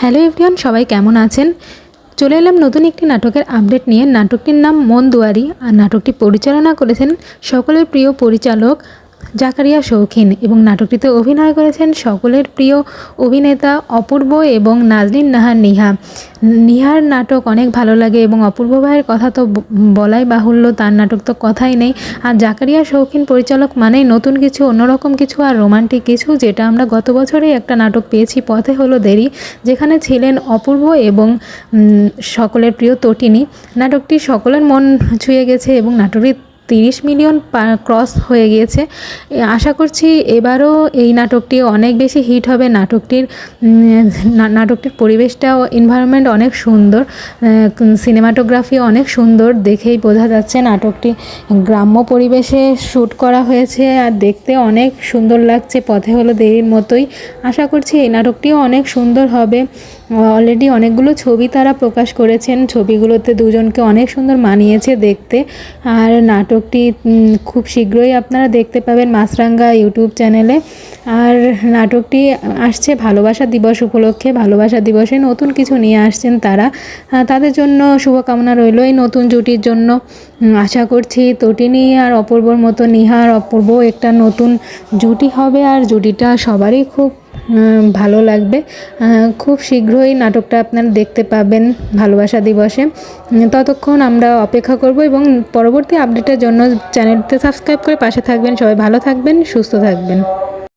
Hello everyone, সবাই কেমন আছেন? চলে এলাম নতুন একটি নাটকের আপডেট নিয়ে। নাটকটির নাম মন দুয়ারি, আর নাটকটি পরিচালনা করেছেন সকলের প্রিয় পরিচালক জাকারিয়া শৌখিন, এবং নাটকটিতে অভিনয় করেছেন সকলের প্রিয় অভিনেতা অপূর্ব এবং নাজনীন নাহার নিহা। নিহার নাটক অনেক ভালো লাগে এবং অপূর্ব ভাইয়ের কথা তো বলাই বাহুল্য, তার নাটক তো কথাই নেই। আর জাকারিয়া শৌখিন পরিচালক মানেই নতুন কিছু, অন্যরকম কিছু আর রোমান্টিক কিছু, যেটা আমরা গত বছরেই একটা নাটক পেয়েছি, পথে হলো দেরি, যেখানে ছিলেন অপূর্ব এবং সকলের প্রিয় তটিনী। নাটকটি সকলের মন ছুঁয়ে গেছে এবং নাটকটি 30 মিলিয়ন ক্রস হয়ে গিয়েছে। আশা করছি এবারও এই নাটকটি অনেক বেশি হিট হবে। নাটকটির পরিবেশটাও, এনভায়রনমেন্ট অনেক সুন্দর, সিনেমাটোগ্রাফি অনেক সুন্দর, দেখেই বোঝা যাচ্ছে নাটকটি গ্রাম্য পরিবেশে শ্যুট করা হয়েছে, আর দেখতে অনেক সুন্দর লাগছে, পথে হলো দেরির মতোই। আশা করছি এই নাটকটিও অনেক সুন্দর হবে। অলরেডি অনেকগুলো ছবি তারা প্রকাশ করেছেন, ছবিগুলোতে দুজনকে অনেক সুন্দর মানিয়েছে দেখতে। আর নাটকটি খুব শীঘ্রই আপনারা দেখতে পাবেন মাছরাঙ্গা ইউটিউব চ্যানেলে। আর নাটকটি আসছে ভালোবাসা দিবস উপলক্ষে। ভালোবাসা দিবসে নতুন কিছু নিয়ে আসছেন তারা, তাদের জন্য শুভকামনা রইল এই নতুন জুটির জন্য। আশা করছি তটিনী আর অপূর্বর মতো নিহা আর অপূর্ব একটা নতুন জুটি হবে, আর জুটিটা সবারই খুব ভালো লাগবে। খুব শীঘ্রই নাটকটা আপনারা দেখতে পাবেন ভালোবাসা দিবসে। ততক্ষণ আমরা অপেক্ষা করব এবং পরবর্তী আপডেটের জন্য চ্যানেলটি সাবস্ক্রাইব করে পাশে থাকবেন। সবাই ভালো থাকবেন, সুস্থ থাকবেন।